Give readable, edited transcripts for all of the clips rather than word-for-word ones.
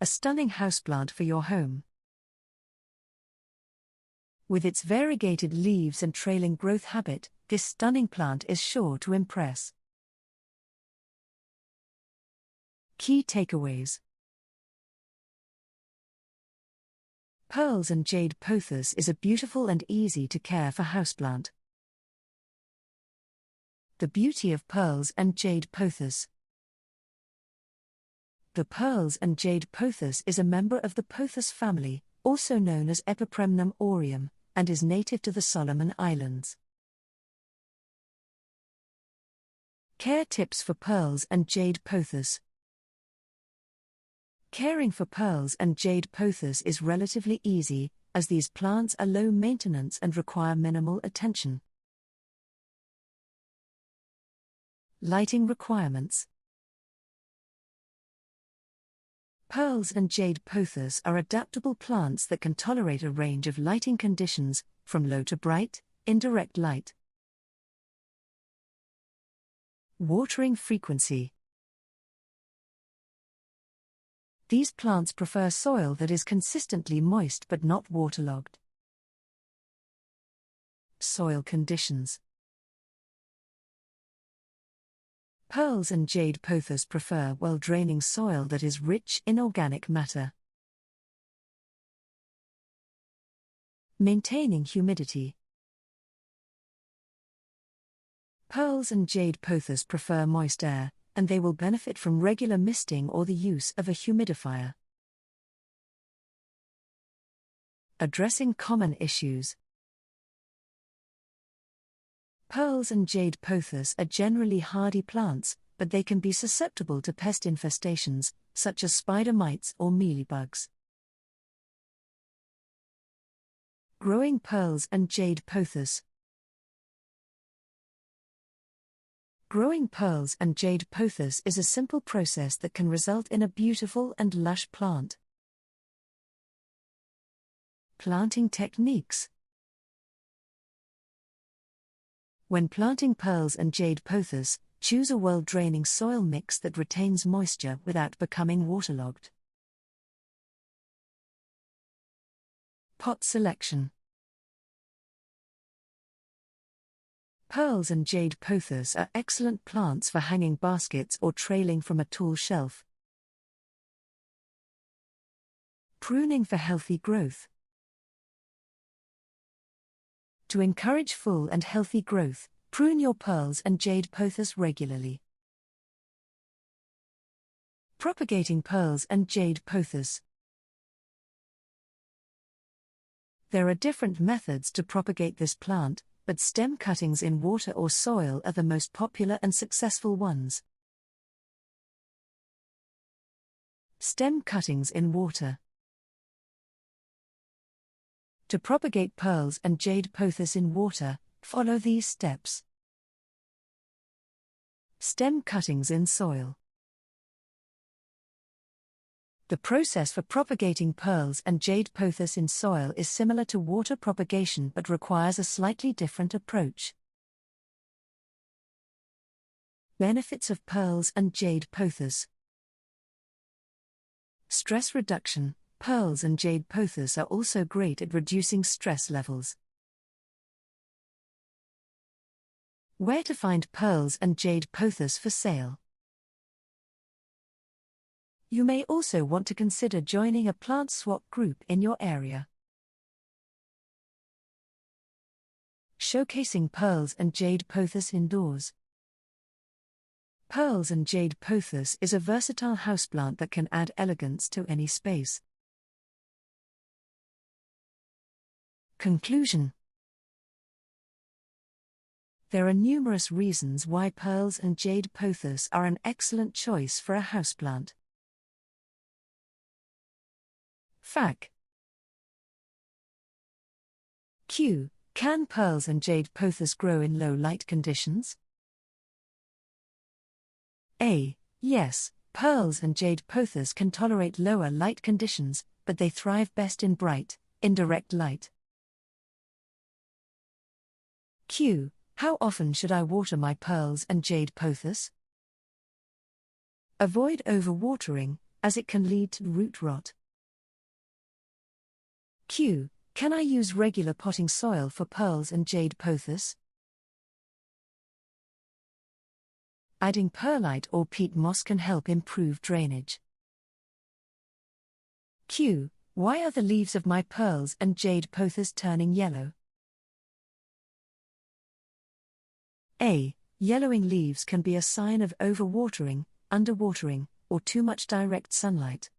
a stunning houseplant for your home. With its variegated leaves and trailing growth habit, this stunning plant is sure to impress. Key takeaways. Pearls and Jade Pothos is a beautiful and easy to care for houseplant. The beauty of Pearls and Jade Pothos. The Pearls and Jade Pothos is a member of the pothos family, also known as Epipremnum aureum, and is native to the Solomon Islands. Care tips for Pearls and Jade Pothos. Caring for Pearls and Jade Pothos is relatively easy, as these plants are low maintenance and require minimal attention. Lighting requirements. Pearls and Jade Pothos are adaptable plants that can tolerate a range of lighting conditions, from low to bright, indirect light. Watering frequency. These plants prefer soil that is consistently moist but not waterlogged. Soil conditions. Pearls and Jade Pothos prefer well-draining soil that is rich in organic matter. Maintaining humidity. Pearls and Jade Pothos prefer moist air, and they will benefit from regular misting or the use of a humidifier. Addressing common issues. Pearls and Jade Pothos are generally hardy plants, but they can be susceptible to pest infestations, such as spider mites or mealybugs. Growing Pearls and Jade Pothos. Growing Pearls and Jade Pothos is a simple process that can result in a beautiful and lush plant. Planting techniques. When planting Pearls and Jade Pothos, choose a well-draining soil mix that retains moisture without becoming waterlogged. Pot selection. Pearls and Jade Pothos are excellent plants for hanging baskets or trailing from a tall shelf. Pruning for healthy growth. To encourage full and healthy growth, prune your Pearls and Jade Pothos regularly. Propagating Pearls and Jade Pothos. There are different methods to propagate this plant, but stem cuttings in water or soil are the most popular and successful ones. Stem cuttings in water. To propagate Pearls and Jade Pothos in water, follow these steps. Stem cuttings in soil. The process for propagating Pearls and Jade Pothos in soil is similar to water propagation but requires a slightly different approach. Benefits of Pearls and Jade Pothos. Stress reduction. Pearls and Jade Pothos are also great at reducing stress levels. Where to find Pearls and Jade Pothos for sale? You may also want to consider joining a plant swap group in your area. Showcasing Pearls and Jade Pothos indoors. Pearls and Jade Pothos is a versatile houseplant that can add elegance to any space. Conclusion. There are numerous reasons why Pearls and Jade Pothos are an excellent choice for a houseplant. Fact. Q. Can Pearls and Jade Pothos grow in low light conditions? A. Yes, Pearls and Jade Pothos can tolerate lower light conditions, but they thrive best in bright, indirect light. Q. How often should I water my Pearls and Jade Pothos? Avoid overwatering, as it can lead to root rot. Q. Can I use regular potting soil for Pearls and Jade Pothos? Adding perlite or peat moss can help improve drainage. Q. Why are the leaves of my Pearls and Jade Pothos turning yellow? A. Yellowing leaves can be a sign of overwatering, underwatering, or too much direct sunlight.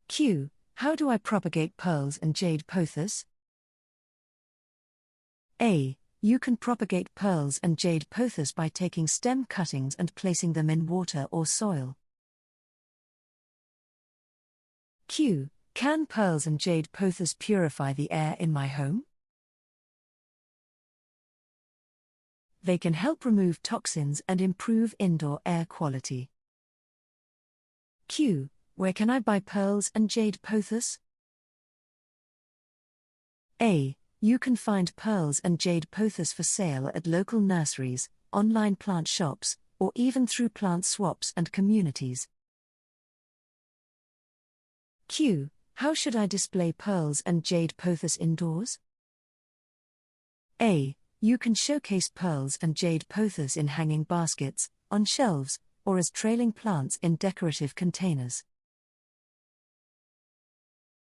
Q. How do I propagate Pearls and Jade Pothos? A. You can propagate Pearls and Jade Pothos by taking stem cuttings and placing them in water or soil. Q. Can Pearls and Jade Pothos purify the air in my home? They can help remove toxins and improve indoor air quality. Q. Where can I buy Pearls and Jade Pothos? A. You can find Pearls and Jade Pothos for sale at local nurseries, online plant shops, or even through plant swaps and communities. Q. How should I display Pearls and Jade Pothos indoors? A. You can showcase Pearls and Jade Pothos in hanging baskets, on shelves, or as trailing plants in decorative containers.